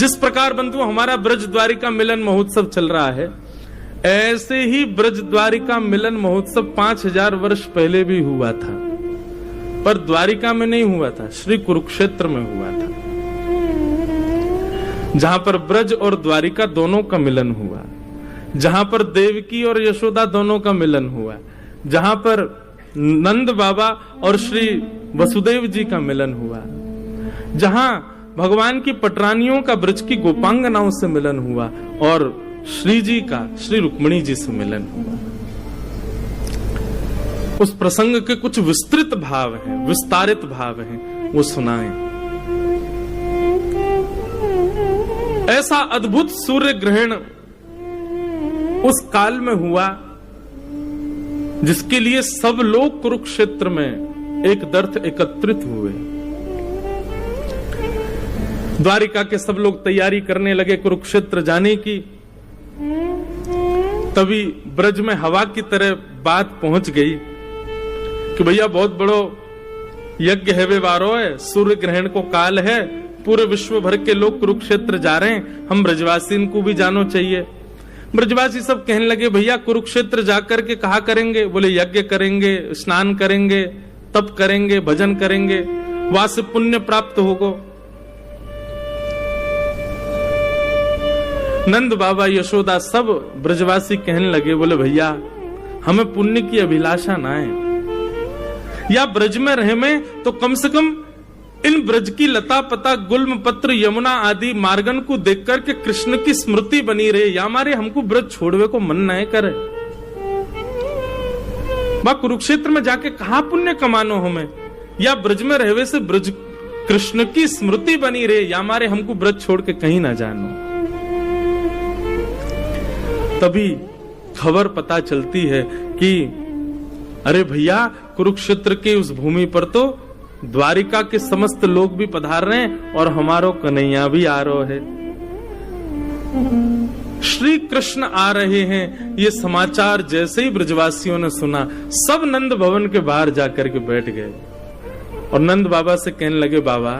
जिस प्रकार बंधु हमारा ब्रज द्वारिका मिलन महोत्सव चल रहा है, ऐसे ही ब्रज द्वारिका मिलन महोत्सव 5000 वर्ष पहले भी हुआ था, पर द्वारिका में नहीं हुआ था, श्री कुरुक्षेत्र में हुआ था, जहां पर ब्रज और द्वारिका दोनों का मिलन हुआ, जहां पर देवकी और यशोदा दोनों का मिलन हुआ, जहां पर नंद बाबा और श्री वसुदेव जी का मिलन हुआ, जहां भगवान की पटरानियों का ब्रज की गोपांगनाओं से मिलन हुआ और श्री जी का श्री रुक्मिणी जी से मिलन हुआ। उस प्रसंग के कुछ विस्तृत भाव हैं, विस्तारित भाव हैं, वो सुनाएं। ऐसा अद्भुत सूर्य ग्रहण उस काल में हुआ जिसके लिए सब लोग कुरुक्षेत्र में एक दर्थ एकत्रित हुए। द्वारिका के सब लोग तैयारी करने लगे कुरुक्षेत्र जाने की। तभी ब्रज में हवा की तरह बात पहुंच गई कि भैया बहुत बड़ो यज्ञ है, वे वारो है, सूर्य ग्रहण को काल है, पूरे विश्व भर के लोग कुरुक्षेत्र जा रहे हैं, हम ब्रजवासी को भी जानो चाहिए। ब्रजवासी सब कहने लगे भैया कुरुक्षेत्र जाकर के कहा करेंगे? बोले यज्ञ करेंगे, स्नान करेंगे, तप करेंगे, भजन करेंगे, वहां से पुण्य प्राप्त होगा। नंद बाबा यशोदा सब ब्रजवासी कहने लगे, बोले भैया हमें पुण्य की अभिलाषा ना है, या ब्रज में रहे में तो कम से कम इन ब्रज की लता पता गुल्म पत्र यमुना आदि मार्गन को देख करके कृष्ण की स्मृति बनी रहे, या हमारे हमको ब्रज छोड़वे को मन न करे। बा कुरुक्षेत्र में जाके कहा पुण्य कमानो हमें, या ब्रज में रहवे से ब्रज कृष्ण की स्मृति बनी रहे, या हमारे हमको ब्रज छोड़ के कहीं ना जानो। तभी खबर पता चलती है कि अरे भैया कुरुक्षेत्र के उस भूमि पर तो द्वारिका के समस्त लोग भी पधार रहे हैं और हमारो कन्हैया भी आ रहे हैं, श्री कृष्ण आ रहे हैं। ये समाचार जैसे ही ब्रजवासियों ने सुना, सब नंद भवन के बाहर जाकर के बैठ गए और नंद बाबा से कहने लगे, बाबा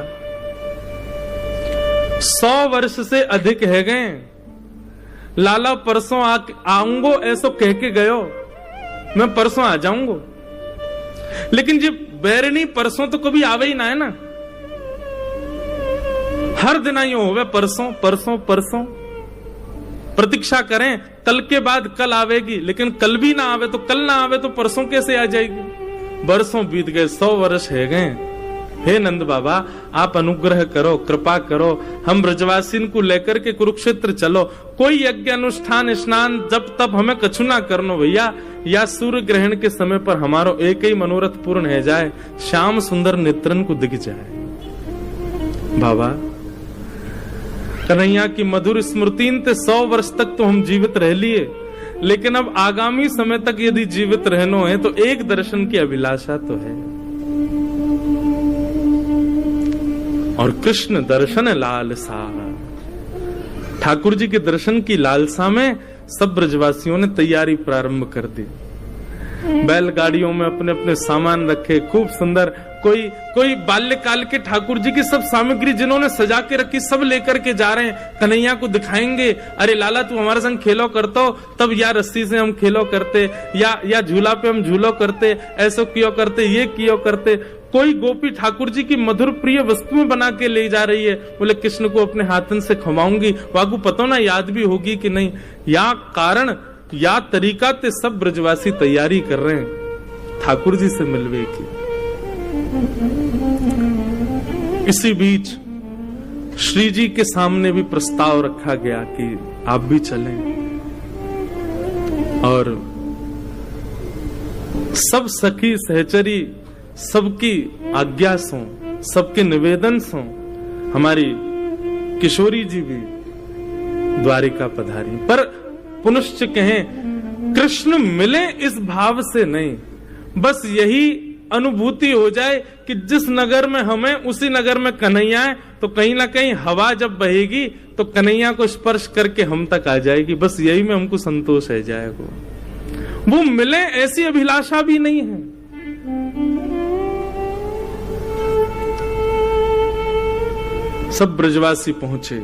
100 वर्ष से अधिक है गए, लाला परसों आऊंगो ऐसो कह के गयो, मैं परसों आ जाऊंगो, लेकिन जब बैरनी परसों तो कभी आवे ही ना है ना, हर दिन आई होवे परसों परसों परसों, प्रतीक्षा करें कल के बाद कल आवेगी, लेकिन कल भी ना आवे तो कल ना आवे तो परसों कैसे आ जाएगी। बरसों बीत गए, 100 वर्ष है गए। हे नंद बाबा आप अनुग्रह करो, कृपा करो, हम ब्रजवासी को लेकर के कुरुक्षेत्र चलो, कोई यज्ञ अनुष्ठान स्नान जब तब हमें कछु ना करनो भैया, या सूर्य ग्रहण के समय पर हमारो एक ही मनोरथ पूर्ण है जाए, श्याम सुंदर नेत्रन को दिख जाए। बाबा कन्हैया की मधुर स्मृतिन ते 100 वर्ष तक तो हम जीवित रह लिए, लेकिन अब आगामी समय तक यदि जीवित रहनो है तो एक दर्शन की अभिलाषा तो है, और कृष्ण दर्शन लालसा, ठाकुर जी के दर्शन की लालसा में सब ब्रजवासियों ने तैयारी प्रारंभ कर दी। बैलगाड़ियों में अपने अपने सामान रखे, खूब सुंदर, कोई बाल्यकाल के ठाकुर जी की सब सामग्री जिन्होंने सजा के रखी सब लेकर के जा रहे हैं, कन्हैया को दिखाएंगे। अरे लाला तू हमारे संग खेलो करतो, तब या रस्सी से हम खेलो करते, या झूला पे हम झूलो करते, ऐसो कियो करते, ये कियो करते। कोई गोपी ठाकुर जी की मधुर प्रिय वस्तुएं बना के ले जा रही है, बोले कृष्ण को अपने हाथन से खवाऊंगी, वागू पतो ना याद भी होगी कि नहीं। या कारण या तरीका ते सब ब्रजवासी तैयारी कर रहे हैं ठाकुर जी से मिलवे की। इसी बीच श्री जी के सामने भी प्रस्ताव रखा गया कि आप भी चलें, और सब सखी सहचरी सबकी आज्ञा सो, सबके निवेदन सो हमारी किशोरी जी भी द्वारिका पधारी। पर पुनश्च कहें कृष्ण मिले इस भाव से नहीं, बस यही अनुभूति हो जाए कि जिस नगर में हमें उसी नगर में कन्हैया है, तो कहीं ना कहीं हवा जब बहेगी तो कन्हैया को स्पर्श करके हम तक आ जाएगी, बस यही में हमको संतोष है जाएगा। वो मिले ऐसी अभिलाषा भी नहीं है। सब ब्रजवासी पहुंचे,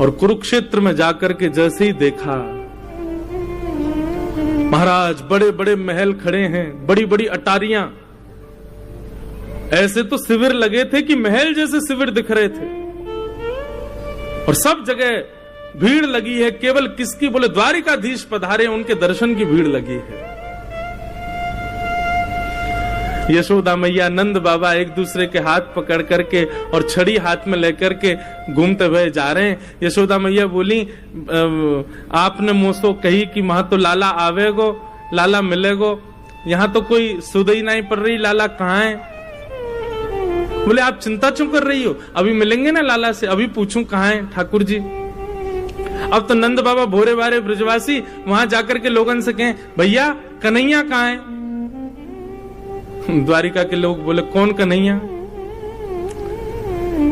और कुरुक्षेत्र में जाकर के जैसे ही देखा, महाराज बड़े बड़े महल खड़े हैं, बड़ी बड़ी अटारियां, ऐसे तो शिविर लगे थे कि महल जैसे शिविर दिख रहे थे, और सब जगह भीड़ लगी है। केवल किसकी? बोले द्वारिकाधीश पधारे, उनके दर्शन की भीड़ लगी है। यशोदा मैया, नंद बाबा एक दूसरे के हाथ पकड़ करके और छड़ी हाथ में लेकर के घूमते हुए जा रहे हैं। यशोदा मैया बोली, आपने मुझसे कही कि वहां तो लाला आवेगो, लाला मिलेगो, यहाँ तो कोई सुधई नहीं पड़ रही, लाला कहाँ है? बोले आप चिंता क्यों कर रही हो, अभी मिलेंगे ना लाला से, अभी पूछूं कहाँ है ठाकुर जी। अब तो नंद बाबा भोरे बारे ब्रजवासी वहां जाकर के लोगन से कहें, भैया कन्हैया कहाँ है? द्वारिका के लोग बोले, कौन कन्हैया?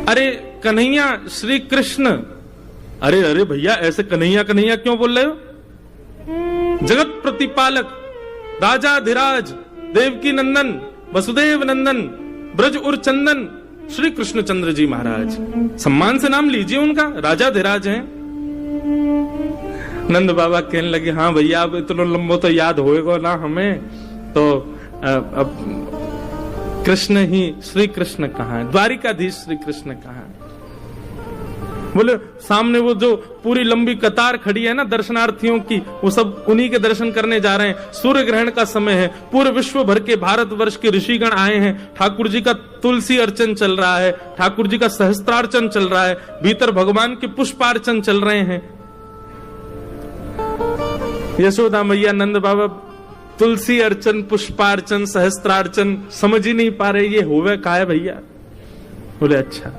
अरे कन्हैया श्री कृष्ण। अरे अरे भैया ऐसे कन्हैया कन्हैया क्यों बोल रहे हो? जगत प्रतिपालक, राजा धीराज, देवकी नंदन, वसुदेव नंदन, ब्रज उर चंदन, श्री कृष्ण चंद्र जी महाराज, सम्मान से नाम लीजिए उनका, राजा धीराज हैं। नंद बाबा कहने लगे, हाँ भैया अब इतना लंबो तो याद होएगा ना हमें, तो अब कृष्ण ही, श्री कृष्ण कहाँ है? द्वारिकाधीश श्री कृष्ण कहाँ है? बोले सामने वो जो पूरी लंबी कतार खड़ी है ना दर्शनार्थियों की, वो सब उन्हीं के दर्शन करने जा रहे हैं। सूर्य ग्रहण का समय है, पूरे विश्व भर के भारतवर्ष के ऋषिगण आए हैं। ठाकुर जी का तुलसी अर्चन चल रहा है, ठाकुर जी का सहस्त्रार्चन चल रहा है, भीतर भगवान के पुष्पार्चन चल रहे हैं। यशोदा मैया, नंद बाबा तुलसी अर्चन, पुष्पार्चन, सहस्त्रार्चन समझ ही नहीं पा रहे ये होवे का है भैया। बोले अच्छा।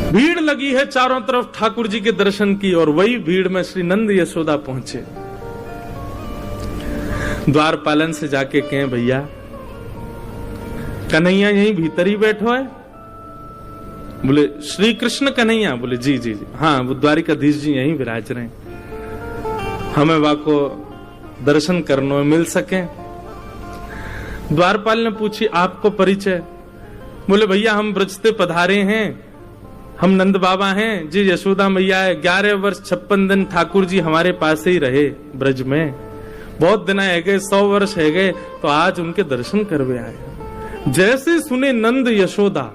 भीड़ लगी है चारों तरफ ठाकुर जी के दर्शन की, और वही भीड़ में श्री नंद यशोदा पहुंचे। द्वारपालन से जाके कहें, भैया कन्हैया यहीं भीतर ही बैठो है? बोले श्री कृष्ण कन्हैया? बोले जी जी जी, हाँ वो द्वारिकाधीश जी यहीं विराज रहे हैं, हमें वाको दर्शन करने मिल सके। द्वारपाल ने पूछी, आपको परिचय? बोले भैया हम ब्रजते पधारे हैं, हम नंद बाबा हैं जी, यशोदा मैया है। 11 वर्ष 56 दिन ठाकुर जी हमारे पास ही रहे ब्रज में, बहुत दिन है गए, 100 वर्ष है गए, तो आज उनके दर्शन करवे आए। जैसे सुने नंद यशोदा,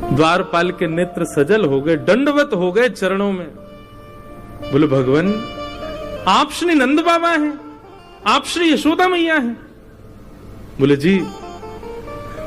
द्वारपाल के नेत्र सजल हो गए, दंडवत हो गए चरणों में। बोले भगवान आप श्री नंद बाबा हैं, आप श्री यशोदा मैया हैं? बोले जी।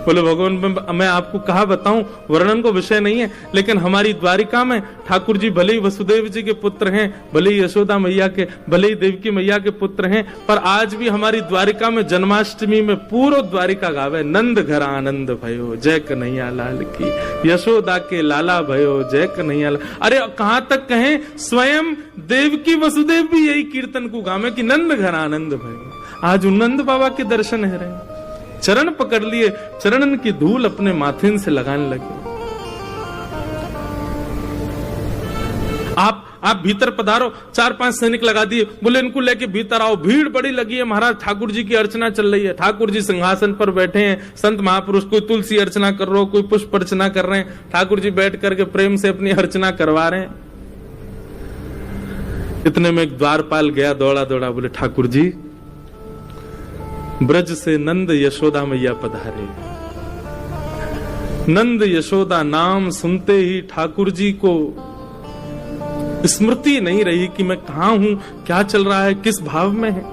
बोले भगवान मैं आपको कहा बताऊं, वर्णन को विषय नहीं है, लेकिन हमारी द्वारिका में ठाकुर जी भले ही वसुदेव जी के पुत्र हैं, भले ही यशोदा मैया के, भले ही देवकी मैया के पुत्र हैं, पर आज भी हमारी द्वारिका में जन्माष्टमी में पूरा द्वारिका गावे, नंद घर आनंद भयो जय कन्हैया लाल की, यशोदा के लाला भयो जय कन्हैया लाल। अरे कहां तक कहें, स्वयं देवकी वसुदेव भी यही कीर्तन को गावे कि नंद घर आनंद भयो। आज नंद बाबा के दर्शन है रहे, चरण पकड़ लिए, चरणन की धूल अपने माथे से लगाने लगे। आप भीतर पधारो, 4-5 सैनिक लगा दिए, बोले इनको लेके भीतर आओ। भीड़ बड़ी लगी है महाराज, ठाकुर जी की अर्चना चल रही है, ठाकुर जी सिंहासन पर बैठे हैं, संत महापुरुष कोई तुलसी अर्चना कर रहे हो, कोई पुष्प अर्चना कर रहे हैं, ठाकुर जी बैठ करके प्रेम से अपनी अर्चना करवा रहे हैं। इतने में एक द्वारपाल गया दौड़ा दौड़ा, बोले ठाकुर जी ब्रज से नंद यशोदा मैया पधारे। नंद यशोदा नाम सुनते ही ठाकुर जी को स्मृति नहीं रही कि मैं कहां हूं, क्या चल रहा है, किस भाव में है।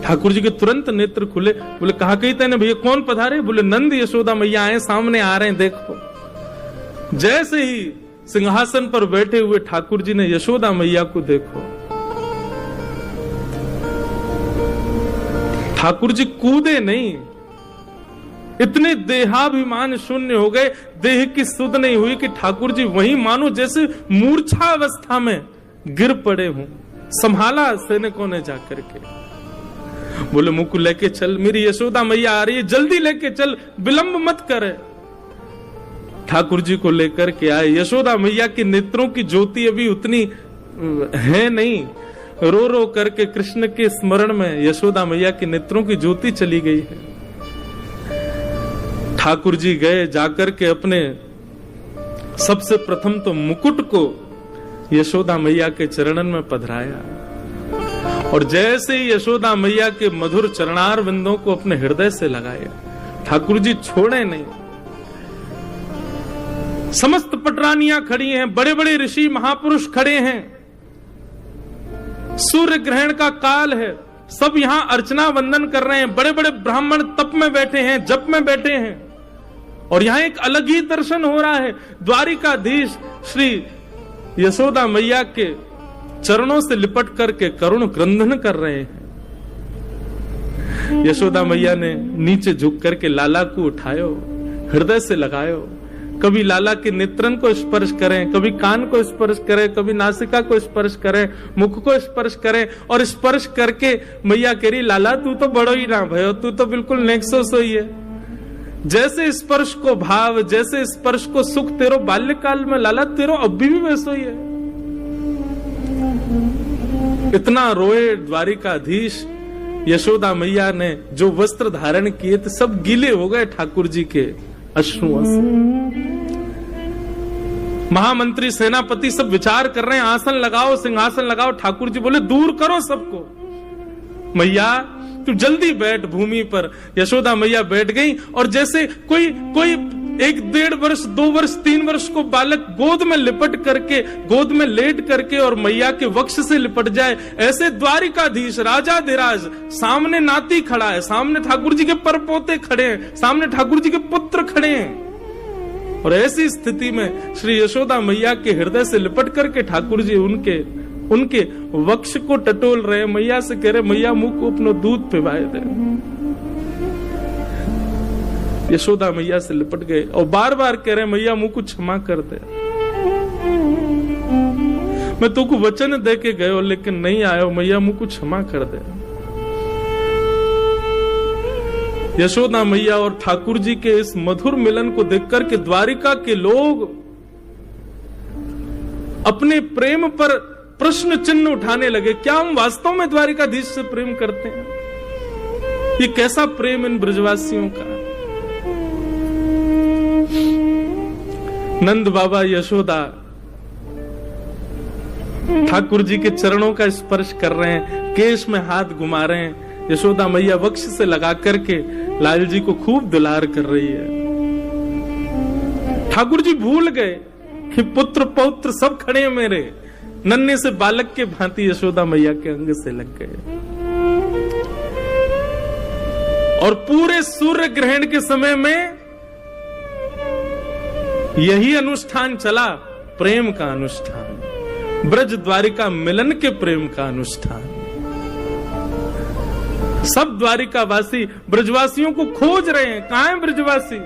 ठाकुर जी के तुरंत नेत्र खुले। बोले कहा कहते ना भैया कौन पधारे? बोले नंद यशोदा मैया आए, सामने आ रहे हैं देखो। जैसे ही सिंहासन पर बैठे हुए ठाकुर जी ने यशोदा मैया को देखो, ठाकुर जी कूदे नहीं, इतने देहाभिमान शून्य हो गए, देह की सुध नहीं हुई कि ठाकुर जी वहीं मानो जैसे मूर्छा अवस्था में गिर पड़े हों। संभाला सैनिकों ने जाकर के। बोले मुंह को लेके चल, मेरी यशोदा मैया आ रही है, जल्दी लेके चल, विलंब मत करे। ठाकुर जी को लेकर के आए। यशोदा मैया के नेत्रों की ज्योति अभी उतनी है नहीं, रो रो करके कृष्ण के स्मरण में यशोदा मैया के नेत्रों की ज्योति चली गई है। ठाकुर जी गए, जाकर के अपने सबसे प्रथम तो मुकुट को यशोदा मैया के चरणन में पधराया, और जैसे ही यशोदा मैया के मधुर चरणार बिंदों को अपने हृदय से लगाया, ठाकुर जी छोड़े नहीं। समस्त पटरानियां खड़ी हैं, बड़े बड़े ऋषि महापुरुष खड़े हैं, सूर्य ग्रहण का काल है, सब यहां अर्चना वंदन कर रहे हैं, बड़े बड़े ब्राह्मण तप में बैठे हैं, जप में बैठे हैं, और यहां एक अलग ही दर्शन हो रहा है। द्वारिकाधीश श्री यशोदा मैया के चरणों से लिपट करके करुण क्रंदन कर रहे हैं। यशोदा मैया ने नीचे झुक करके लाला को उठायो, हृदय से लगायो, कभी लाला के नेत्रन को स्पर्श करें, कभी कान को स्पर्श करें, कभी नासिका को स्पर्श करें, मुख को स्पर्श करें, और स्पर्श करके मैया कह रही, लाला तू तो बड़ो ही ना भयो, तू तो बिल्कुल नेक्सो सोई है। जैसे स्पर्श को भाव, जैसे स्पर्श को सुख तेरो बाल्यकाल में, लाला तेरो अभी भी वैसो ही है। इतना रोए द्वारिकाधीश। यशोदा मैया ने जो वस्त्र धारण किए थे सब गीले हो गए ठाकुर जी के अश्रुओं से। महामंत्री सेनापति सब विचार कर रहे हैं, आसन लगाओ, सिंहासन लगाओ। ठाकुर जी बोले, दूर करो सबको, मैया तू जल्दी बैठ भूमि पर। यशोदा मैया बैठ गई, और जैसे कोई 1, 1.5 वर्ष, 2 वर्ष, 3 वर्ष को बालक गोद में लिपट करके, गोद में लेट करके और मैया के वक्ष से लिपट जाए, ऐसे द्वारिकाधीश राजाधिराज सामने नाती खड़ा है, सामने ठाकुर जी के परपोते खड़े हैं, सामने ठाकुर जी के पुत्र खड़े हैं, और ऐसी स्थिति में श्री यशोदा मैया के हृदय से लिपट करके ठाकुर जी उनके वक्ष को टटोल रहे। मैया से कह रहे, मैया मुंह को अपना दूध पिवाए दे। यशोदा मैया से लिपट गए और बार बार कह रहे, मैया मुंह को क्षमा कर दे, मैं तुमको वचन दे के गयो लेकिन नहीं आयो, मैया मुंह को क्षमा कर दे। यशोदा मैया और ठाकुर जी के इस मधुर मिलन को देखकर के द्वारिका के लोग अपने प्रेम पर प्रश्न चिन्ह उठाने लगे। क्या हम वास्तव में द्वारिकाधीश से प्रेम करते हैं? ये कैसा प्रेम इन ब्रजवासियों का? नंद बाबा यशोदा ठाकुर जी के चरणों का स्पर्श कर रहे हैं, केश में हाथ घुमा रहे हैं। यशोदा मैया वक्ष से लगा करके लाल जी को खूब दुलार कर रही है। ठाकुर जी भूल गए कि पुत्र पौत्र सब खड़े हैं मेरे, नन्हे से बालक के भांति यशोदा मैया के अंग से लग गए। और पूरे सूर्य ग्रहण के समय में यही अनुष्ठान चला, प्रेम का अनुष्ठान, ब्रज द्वारिका मिलन के प्रेम का अनुष्ठान। सब द्वारिकावासी ब्रजवासियों को खोज रहे हैं, कहां है ब्रजवासी,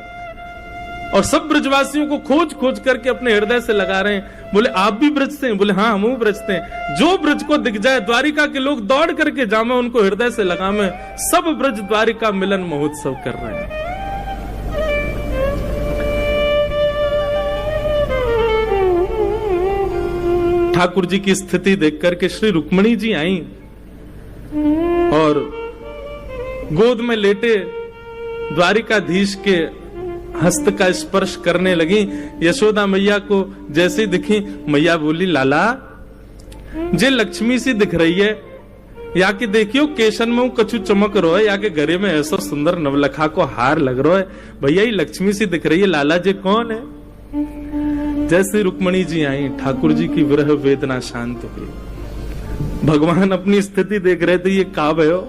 और सब ब्रजवासियों को खोज खोज करके अपने हृदय से लगा रहे हैं। बोले, आप भी ब्रज से हैं? बोले, हाँ हम ब्रज से हैं। जो ब्रज को दिख जाए द्वारिका के लोग दौड़ करके जामे, उनको हृदय से लगामे। सब ब्रज द्वारिका मिलन महोत्सव कर रहे हैं। ठाकुर जी की स्थिति देख करके श्री रुक्मिणी जी आई और गोद में लेटे द्वारिकाधीश के हस्त का स्पर्श करने लगी। यशोदा मैया को जैसे दिखी, मैया बोली, लाला जे लक्ष्मी सी दिख रही है, या कि देखियो केशन में कछु चमक रो है, या के गले में ऐसा सुंदर नवलखा को हार लग रो है, भैया ये लक्ष्मी सी दिख रही है, लाला जे कौन है? जैसे रुक्मिणी जी आई, ठाकुर जी की विरह वेदना शांत हुई। भगवान अपनी स्थिति देख रहे थे, ये का भयो,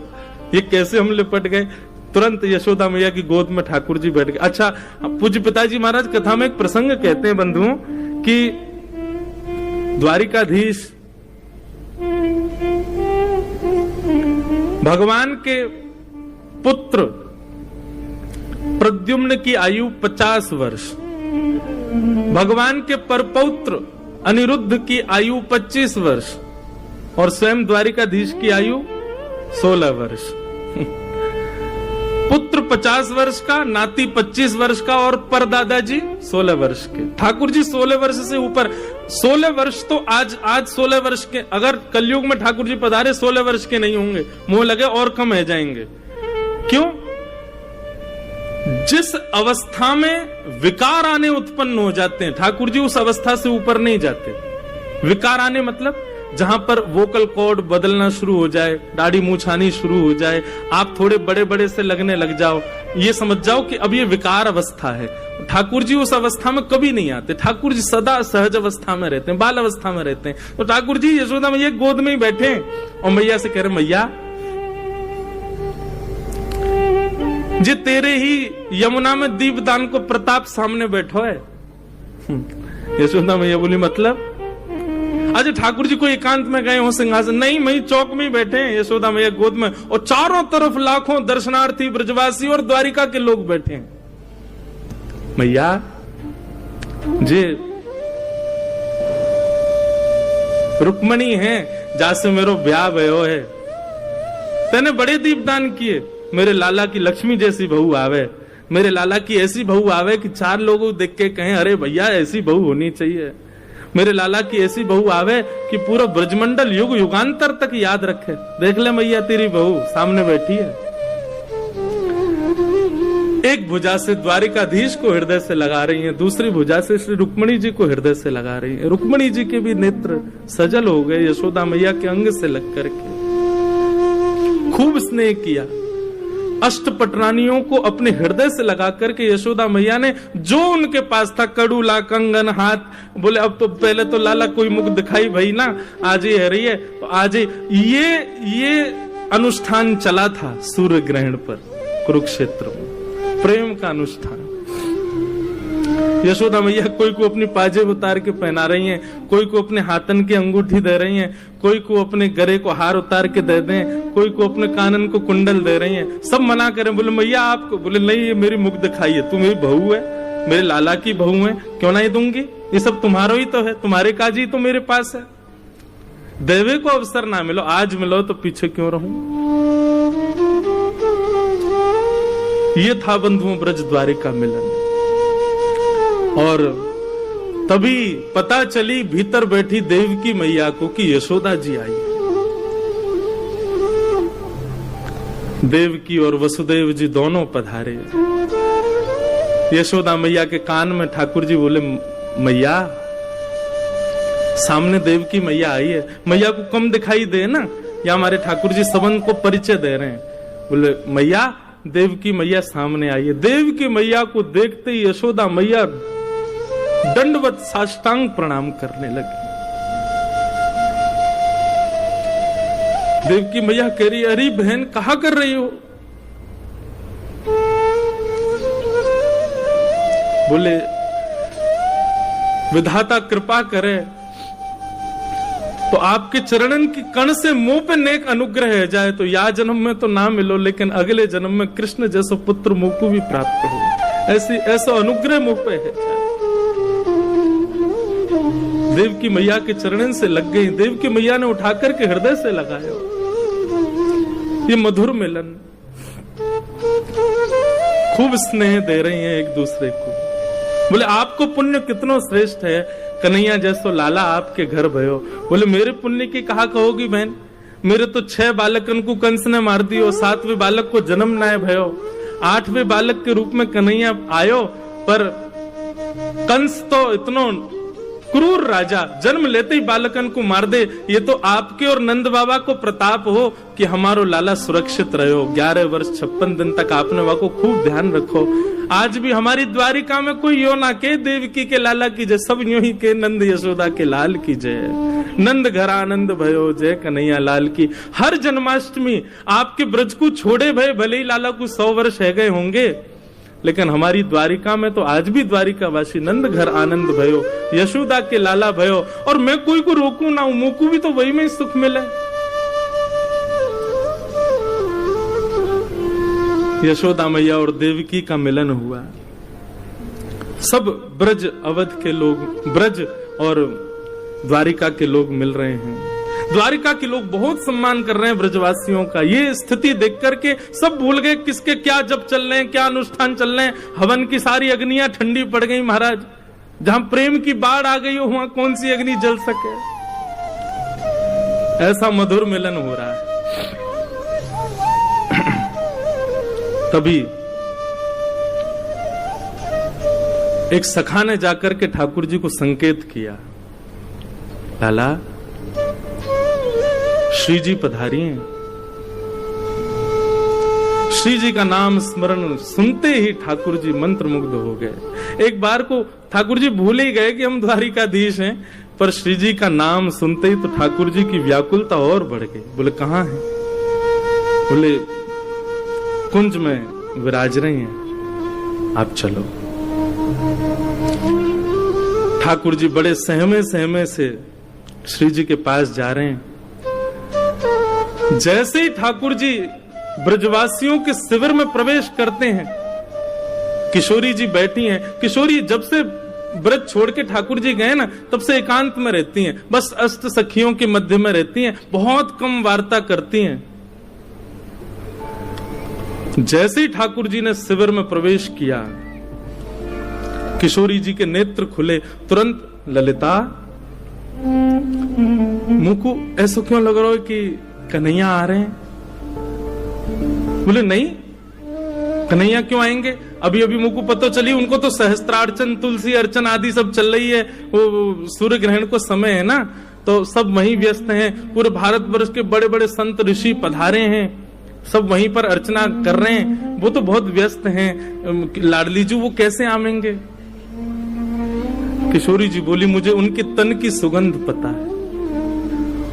ये कैसे हम लिपट गए। तुरंत यशोदा मैया की गोद में ठाकुर जी बैठ गए। अच्छा, पूज्य पिताजी महाराज कथा में एक प्रसंग कहते हैं बंधुओं कि द्वारिकाधीश भगवान के पुत्र प्रद्युम्न की आयु 50 वर्ष, भगवान के परपौत्र अनिरुद्ध की आयु 25 वर्ष और स्वयं द्वारिकाधीश की आयु 16 वर्ष। पुत्र 50 वर्ष का, नाती 25 वर्ष का और परदादाजी 16 वर्ष के। ठाकुर जी 16 वर्ष से ऊपर। 16 वर्ष तो आज 16 वर्ष के, अगर कलयुग में ठाकुर जी पधारे 16 वर्ष के नहीं होंगे, मुंह लगे और कम रह जाएंगे। क्यों? जिस अवस्था में विकार आने उत्पन्न हो जाते हैं, ठाकुर जी उस अवस्था से ऊपर नहीं जाते। विकार आने मतलब जहां पर वोकल कॉर्ड बदलना शुरू हो जाए, दाढ़ी मूंछ आनी शुरू हो जाए, आप थोड़े बड़े बड़े से लगने लग जाओ, ये समझ जाओ कि अब ये विकार अवस्था है। ठाकुर जी उस अवस्था में कभी नहीं आते। ठाकुर जी सदा सहज अवस्था में रहते हैं, बाल अवस्था में रहते हैं। तो ठाकुर जी यशोदा मैया गोद में ही बैठे हैं और मैया से कह रहे, मैया जे तेरे ही यमुना में दीपदान को प्रताप सामने बैठो है। यशोदा मैया बोली मतलब आज ठाकुर जी को एकांत में गए हो सिंहासन, नहीं वही चौक में ही बैठे हैं यशोदा मैया गोद में, और चारों तरफ लाखों दर्शनार्थी ब्रजवासी और द्वारिका के लोग बैठे हैं। मैया जे रुक्मणी है जासे मेरो ब्याह भयो है, तेने बड़े दीपदान किए, मेरे लाला की लक्ष्मी जैसी बहू आवे, मेरे लाला की ऐसी बहू आवे कि चार लोग देख के कहें अरे भैया ऐसी बहू होनी चाहिए। मेरे लाला की ऐसी बहू आवे कि पूरा ब्रजमंडल युग युगांतर तक याद रखे। देख ले मैया तेरी बहू सामने बैठी है। एक भुजा से द्वारिकाधीश को हृदय से लगा रही हैं, दूसरी भुजा से श्री रुक्मणी जी को हृदय से लगा रही हैं। रुक्मणी जी के भी नेत्र सजल हो गए यशोदा मैया के अंग से लग करके। खूब स्नेह किया, अष्टपटरानियों को अपने हृदय से लगा करके यशोदा मैया ने जो उनके पास था, कड़ूला, कंगन, हाथ, बोले अब तो पहले तो लाला कोई मुख दिखाई भाई ना, आज ही है रही है तो आज ये अनुष्ठान चला था सूर्य ग्रहण पर कुरुक्षेत्र में, प्रेम का अनुष्ठान। यशोदा मैया कोई को अपनी पाजेब उतार के पहना रही हैं, कोई को अपने हाथन की अंगूठी दे रही हैं, कोई को अपने गले को हार उतार के दे दें, कोई को अपने कानन को कुंडल दे रही हैं। सब मना करें, बोले मैया आपको, बोले नहीं ये मेरी मुख दिखाई है, तू मेरी बहू है, मेरे लाला की बहू है, क्यों नहीं दूंगी, ये सब तुम्हारा ही तो है, तुम्हारे काज ही तो मेरे पास है। देवे को अवसर ना मिलो, आज मिलो तो पीछे क्यों रहूं। ये था बंधुओं ब्रज द्वारिका मिलन। और तभी पता चली भीतर बैठी देवकी मैया को कि यशोदा जी आई। देवकी और वसुदेव जी दोनों पधारे। यशोदा मैया के कान में ठाकुर जी बोले, मैया सामने देवकी मैया आई है, मैया को कम दिखाई दे ना, या हमारे ठाकुर जी संबंध को परिचय दे रहे हैं। बोले मैया, देवकी मैया सामने आई है। देवकी मैया को देखते ही यशोदा मैया दंडवत साष्टांग प्रणाम करने लगी। देवकी मैया कह रही, अरे बहन कहा कर रही हो। बोले विधाता कृपा करे तो आपके चरणन की कण से मुंह पे नेक अनुग्रह है जाए तो या जन्म में तो ना मिलो, लेकिन अगले जन्म में कृष्ण जैसा पुत्र मुंह को भी प्राप्त हो, ऐसा अनुग्रह मुंह पे है जाए। देवकी मैया के चरणन से लग गई। देवकी मैया ने उठाकर के हृदय से लगाया। ये मधुर मिलन, खूब स्नेह दे रही हैं एक दूसरे को। बोले आपको पुण्य कितना श्रेष्ठ है, कन्हैया जैसो लाला आपके घर भयो। बोले मेरे पुण्य की कहा कहोगी बहन, मेरे तो 6 बालकन को कंस ने मार दियो, 7वें बालक को जन्म नाय भयो, 8वें बालक के रूप में कन्हैया आयो, पर कंस तो इतना क्रूर राजा जन्म लेते ही बालकन को मार दे। ये तो आपके और नंद बाबा को प्रताप हो कि हमारो लाला सुरक्षित रहो। 11 वर्ष 56 दिन तक आपने वह को खूब ध्यान रखो। आज भी हमारी द्वारिका में कोई यो ना के देवकी के लाला की जय, सब यूं ही के नंद यशोदा के लाल की जय। नंद घर आनंद भयो जय कन्हैया लाल की। हर जन्माष्टमी आपके ब्रज को छोड़े भय, भले ही लाला को 100 वर्ष है गए होंगे, लेकिन हमारी द्वारिका में तो आज भी द्वारिका वासी नंद घर आनंद भयो, यशोदा के लाला भयो। और मैं कोई को रोकू ना, मुझको भी तो वही में सुख मिले। यशोदा मैया और देवकी का मिलन हुआ। सब ब्रज अवध के लोग, ब्रज और द्वारिका के लोग मिल रहे हैं। द्वारिका के लोग बहुत सम्मान कर रहे हैं ब्रजवासियों का। ये स्थिति देख करके सब भूल गए किसके क्या जब चल रहे हैं, क्या अनुष्ठान चल रहे हैं। हवन की सारी अग्नियां ठंडी पड़ गई महाराज। जहां प्रेम की बाढ़ आ गई हो वहां कौन सी अग्नि जल सके। ऐसा मधुर मिलन हो रहा है। तभी एक सखा ने जाकर के ठाकुर जी को संकेत किया, लाला श्री जी पधारी हैं। श्री जी का नाम स्मरण सुनते ही ठाकुर जी मंत्रमुग्ध हो गए। एक बार को ठाकुर जी भूल ही गए कि हम द्वारिकाधीश हैं, पर श्री जी का नाम सुनते ही तो ठाकुर जी की व्याकुलता और बढ़ गई। बोले कहाँ हैं? बोले कुंज में विराज रही हैं, आप चलो। ठाकुर जी बड़े सहमे सहमे से श्री जी के पास जा रहे हैं। जैसे ही ठाकुर जी ब्रजवासियों के शिविर में प्रवेश करते हैं, किशोरी जी बैठी हैं। किशोरी जब से ब्रज छोड़ के ठाकुर जी गए ना, तब से एकांत में रहती हैं, बस अष्ट सखियों के मध्य में रहती हैं, बहुत कम वार्ता करती हैं। जैसे ही ठाकुर जी ने शिविर में प्रवेश किया, किशोरी जी के नेत्र खुले। तुरंत ललिता, मुझको ऐसा क्यों लग रहा है कि कन्हैया आ रहे हैं? बोले नहीं, कन्हैया क्यों आएंगे? अभी अभी मुझको पता चली, उनको तो सहस्त्रार्चन, तुलसी अर्चन आदि सब चल रही है। वो सूर्य ग्रहण को समय है ना, तो सब वहीं व्यस्त हैं। पूरे भारतवर्ष के बड़े बड़े संत ऋषि पधारे हैं, सब वहीं पर अर्चना कर रहे हैं। वो तो बहुत व्यस्त हैं, लाडली जी वो कैसे आवेंगे? किशोरी जी बोली, मुझे उनके तन की सुगंध पता है,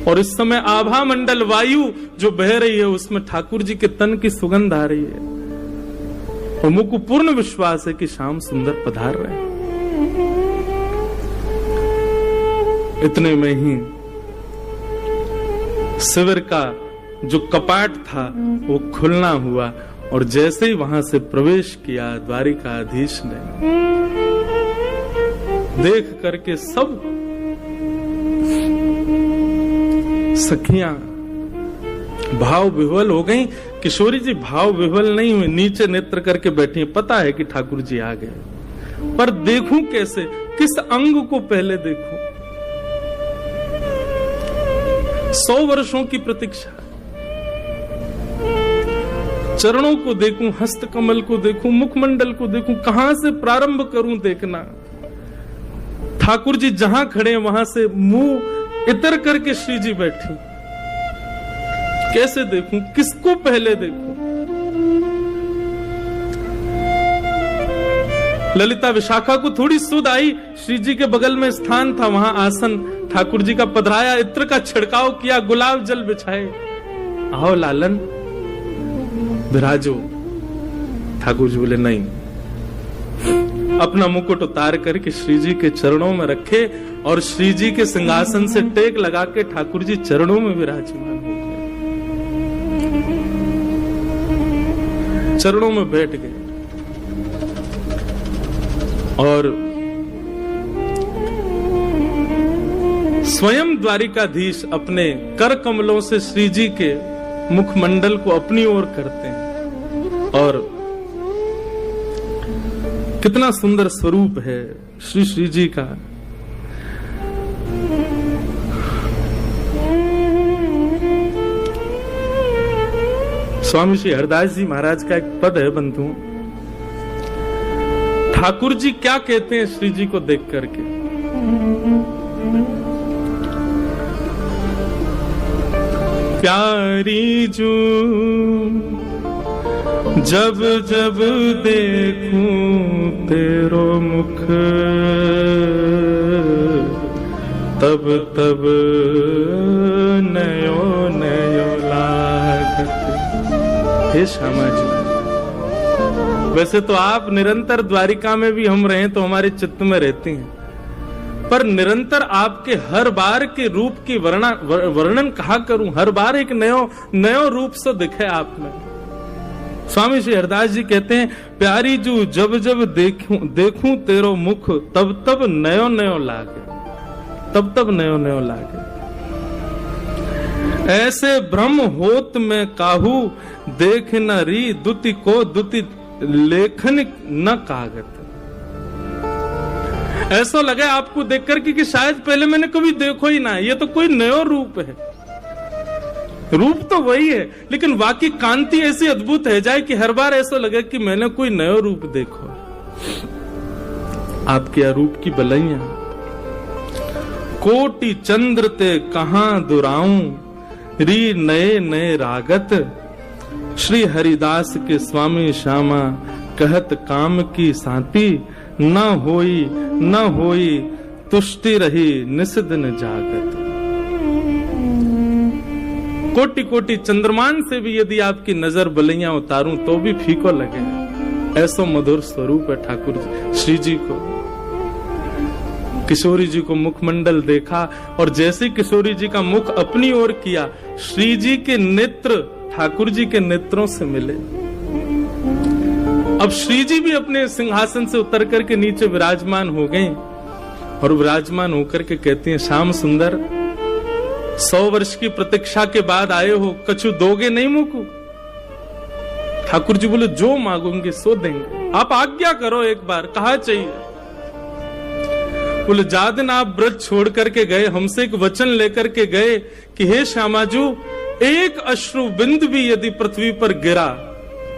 और इस समय आभा मंडल वायु जो बह रही है उसमें ठाकुर जी के तन की सुगंध आ रही है, और मुझको पूर्ण विश्वास है कि श्याम सुंदर पधार रहे हैं। इतने में ही शिविर का जो कपाट था वो खुलना हुआ, और जैसे ही वहां से प्रवेश किया द्वारिकाधीश ने, देख करके सब सखियां भाव विह्वल हो गईं। किशोरी जी भाव विह्वल नहीं हुई, नीचे नेत्र करके बैठी। पता है कि ठाकुर जी आ गए, पर देखूं कैसे, किस अंग को पहले देखूं? 100 वर्षों की प्रतीक्षा। चरणों को देखूं, हस्त कमल को देखूं, मुखमंडल को देखूं, कहां से प्रारंभ करूं देखना? ठाकुर जी जहां खड़े वहां से मुंह इतर करके श्री जी बैठी। कैसे देखूं, किसको पहले देखूं? ललिता विशाखा को थोड़ी सुध आई, श्री जी के बगल में स्थान था, वहां आसन ठाकुर जी का पधराया, इत्र का छिड़काव किया, गुलाब जल बिछाए। आओ लालन विराजो। ठाकुर जी बोले नहीं, अपना मुकुट उतार करके श्री जी के चरणों में रखे, और श्री जी के सिंहासन से टेक लगा के ठाकुर जी चरणों में विराजमान हो गए, चरणों में बैठ गए। और स्वयं द्वारिकाधीश अपने कर कमलों से श्री जी के मुखमंडल को अपनी ओर करते हैं, और कितना सुंदर स्वरूप है श्री जी का। स्वामी श्री हरदास जी महाराज का एक पद है बंधु, ठाकुर जी क्या कहते हैं श्री जी को देख करके? प्यारी जू जब जब देखूं तेरो मुख, तब तब नयो नयो लागत। हे श्यामा जी, वैसे तो आप निरंतर द्वारिका में भी हम रहे तो हमारे चित्त में रहती हैं, पर निरंतर आपके हर बार के रूप की वर्णन कहा करूं? हर बार एक नयो रूप से दिखे आप में। स्वामी श्री हरदास जी कहते हैं, प्यारी जू जब जब देखूं तेरो मुख, तब तब नयो नयो लागे, तब तब नयो नयो लागे। ऐसे भ्रम होत में काहू, देख न री दुति को दुति लेखन न कागत। ऐसा लगे आपको देखकर कि शायद पहले मैंने कभी देखो ही ना, ये तो कोई नयो रूप है। रूप तो वही है, लेकिन वाकई कांति ऐसी अद्भुत है जाए कि हर बार ऐसा लगे कि मैंने कोई नयो रूप देखो। आपके अरूप की बलैया। कोटि चंद्र ते कहां दुराऊं, री नए नए रागत। श्री हरिदास के स्वामी श्यामा, कहत काम की साथी। न होई तुष्टि रही निस दिन जागत। कोटि कोटि चंद्रमान से भी यदि आपकी नजर बलैया उतारूं तो भी फीको लगे, ऐसो मधुर स्वरूप है ठाकुर जी श्री जी को। किशोरी जी को मुखमंडल देखा और जैसे किशोरी जी का मुख अपनी ओर किया, श्री जी के नेत्र ठाकुर जी के नेत्रों से मिले। अब श्री जी भी अपने सिंहासन से उतर करके नीचे विराजमान हो गए और विराजमान होकर के कहती हैं, श्याम सुंदर 100 वर्ष की प्रतीक्षा के बाद आए हो, कछु दोगे नहीं मुझको? ठाकुर जी बोले, जो मांगोगे सो देंगे, आप आज्ञा करो एक बार, कहा चाहिए? बोले, जा दिन आप ब्रज छोड़ करके गए, हमसे एक वचन लेकर के गए कि हे श्यामाजू, एक अश्रु बिंदु भी यदि पृथ्वी पर गिरा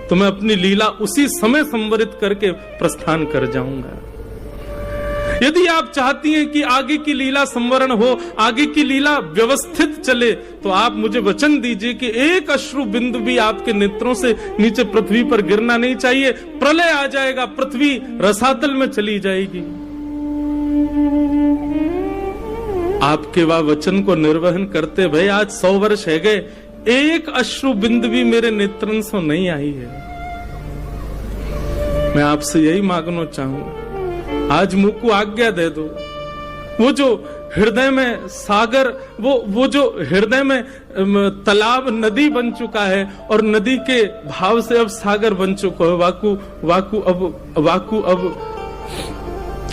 तो मैं अपनी लीला उसी समय संवरित करके प्रस्थान कर जाऊंगा। यदि आप चाहती हैं कि आगे की लीला संवरण हो, आगे की लीला व्यवस्थित चले, तो आप मुझे वचन दीजिए कि एक अश्रु बिंदु भी आपके नेत्रों से नीचे पृथ्वी पर गिरना नहीं चाहिए। प्रलय आ जाएगा, पृथ्वी रसातल में चली जाएगी। आपके वह वचन को निर्वहन करते भई आज 100 वर्ष है गए, एक अश्रु बिंदु भी मेरे नेत्रन से नहीं आई है। मैं आपसे यही मांगना चाहूंगा, आज मुझ को आज्ञा दे दो। वो जो हृदय में सागर, वो जो हृदय में तालाब नदी बन चुका है और नदी के भाव से अब सागर बन चुका है, वाकु अब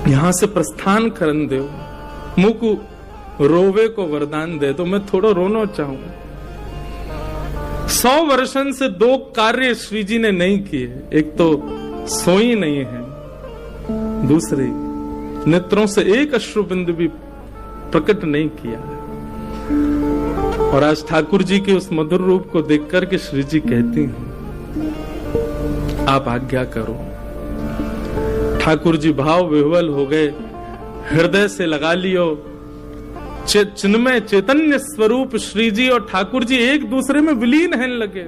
यहां से प्रस्थान करन दो, मुझ को रोवे को वरदान दे दो। मैं थोड़ा रोना चाहूंगा। 100 वर्षन से 2 कार्य श्री जी ने नहीं किए, एक तो सोई नहीं है, दूसरे नेत्रों से एक अश्रु बिंदु भी प्रकट नहीं किया है। और आज ठाकुर जी के उस मधुर रूप को देख करके श्री जी कहती हैं, आप आज्ञा करो। ठाकुर जी भाव विह्वल हो गए, हृदय से लगा लियो। चिन्मय चैतन्य स्वरूप श्री जी और ठाकुर जी एक दूसरे में विलीन हैं लगे।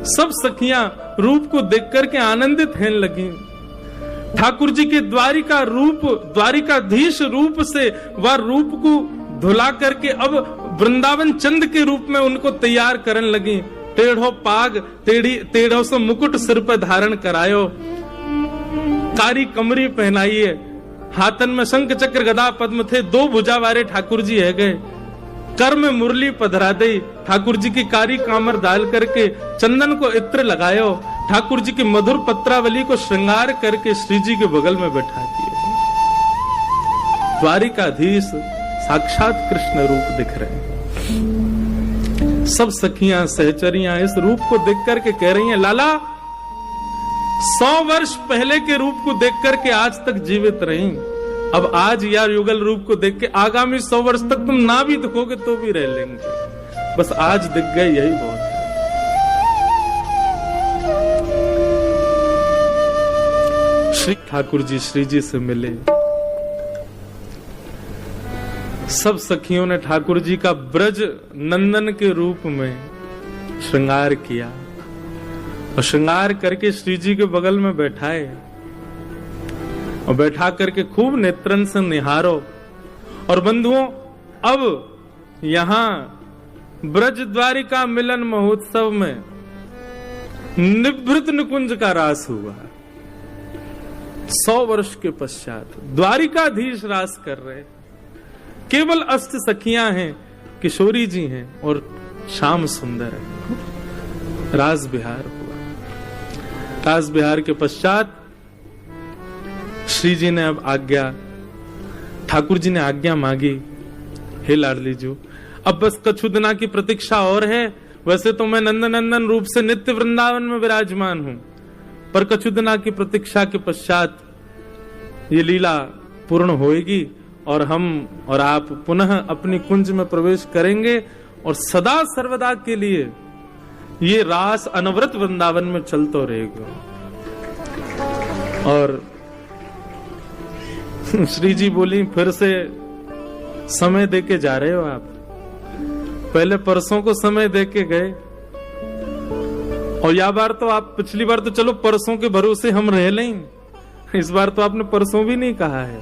सब सखियां रूप को देख करके आनंदित हैं लगी। ठाकुर जी के द्वारिका रूप, द्वारिकाधीश रूप से वह रूप को धुला करके अब वृंदावन चंद के रूप में उनको तैयार करन लगी। टेढ़ो पाग, टेढ़ो से मुकुट सिर पर धारण करायो, कारी कमरी पहनाइए, हाथन में शंख चक्र गदा पद्म थे, 2 भुजा वाले ठाकुर जी है गए। कर में मुरली पधरा दे, ठाकुर जी की कारी कामर डाल करके चंदन को इत्र लगायो, ठाकुर जी की मधुर पत्रावली को श्रृंगार करके श्री जी के बगल में बैठा दिए। द्वारिकाधीश साक्षात कृष्ण रूप दिख रहे हैं। सब सखियां सहचरियां इस रूप को देख करके कह रही हैं, लाला 100 वर्ष पहले के रूप को देख करके आज तक जीवित रही, अब आज यार युगल रूप को देख के आगामी 100 वर्ष तक तुम ना भी दिखोगे तो भी रह लेंगे, बस आज दिख गए यही बहुत है। श्री ठाकुर जी श्री जी से मिले। सब सखियों ने ठाकुर जी का ब्रज नंदन के रूप में श्रृंगार किया और श्रृंगार करके श्री जी के बगल में बैठाए और बैठा करके खूब नेत्रन से निहारो। और बंधुओं, अब यहां ब्रज द्वारिका मिलन महोत्सव में निभृत निकुंज का रास हुआ। 100 वर्ष के पश्चात द्वारिकाधीश रास कर रहे। केवल अष्ट सखियां हैं, किशोरी जी हैं और श्याम सुंदर है। रास बिहार हुआ। रास बिहार के पश्चात श्री जी ने अब आज्ञा, ठाकुर जी ने आज्ञा मांगी, हे लाडली जी अब बस कछु दिना की प्रतीक्षा और है। वैसे तो मैं नंदन रूप से नित्य वृंदावन में विराजमान हूं, पर कछु दिना की प्रतीक्षा के पश्चात ये लीला पूर्ण होएगी और हम और आप पुनः अपनी कुंज में प्रवेश करेंगे और सदा सर्वदा के लिए ये रास अनवरत वृंदावन में चलता रहेगा। और श्री जी बोली, फिर से समय देके जा रहे हो आप? पहले परसों को समय देके गए, और या बार तो आप, पिछली बार तो चलो परसों के भरोसे हम रह लें, इस बार तो आपने परसों भी नहीं कहा है।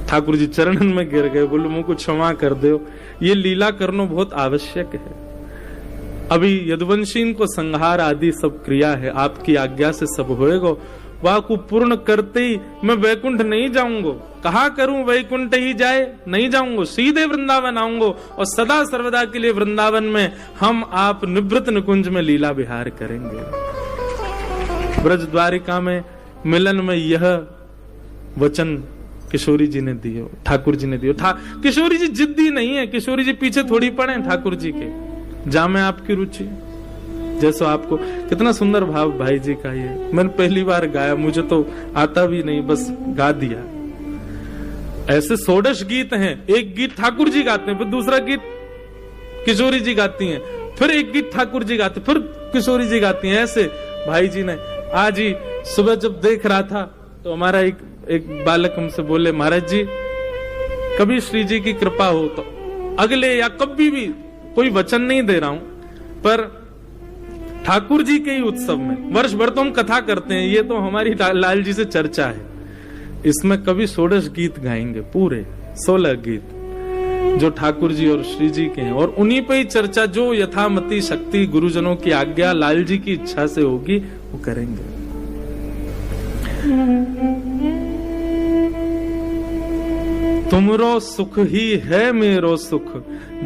ठाकुर जी चरणन में गिर गए, बोले मुझको क्षमा कर दो, ये लीला करना बहुत आवश्यक है। अभी यदुवंशी को संहार आदि सब क्रिया है, आपकी आज्ञा से सब होएगा। वह को पूर्ण करते ही मैं वैकुंठ नहीं जाऊंगा। कहा करूं वैकुंठ ही जाए, नहीं जाऊंगा, सीधे वृंदावन आऊंगा, और सदा सर्वदा के लिए वृंदावन में हम आप निवृत्त निकुंज में लीला विहार करेंगे। ब्रज द्वारिका में मिलन में यह वचन किशोरी जी ने दियो, ठाकुर जी ने दियो। किशोरी जी जिद्दी नहीं है, किशोरी जी पीछे थोड़ी पड़े ठाकुर जी के, जामे आपकी रुचि। जैसा आपको, कितना सुंदर भाव भाई जी का ये, मैंने पहली बार गाया, मुझे तो आता भी नहीं, बस गा दिया। ऐसे 16 गीत हैं, एक गीत ठाकुर जी गाते हैं, फिर दूसरा गीत किशोरी जी गाती हैं, फिर एक गीत ठाकुर जी गाते, फिर किशोरी जी गाती हैं। ऐसे भाई जी ने आज ही सुबह जब देख रहा था तो हमारा एक बालक हमसे बोले, महाराज जी कभी श्री जी की कृपा हो तो अगले या कभी भी, कोई वचन नहीं दे रहा हूं, पर ठाकुर जी के ही उत्सव में, वर्ष भर तो हम कथा करते हैं, ये तो हमारी लाल जी से चर्चा है, इसमें कभी 16 गीत गाएंगे, पूरे 16 गीत जो ठाकुर जी और श्री जी के हैं, और उन्हीं पे ही चर्चा, जो यथामति शक्ति गुरुजनों की आज्ञा लाल जी की इच्छा से होगी वो करेंगे। तुमरो सुख ही है मेरो सुख,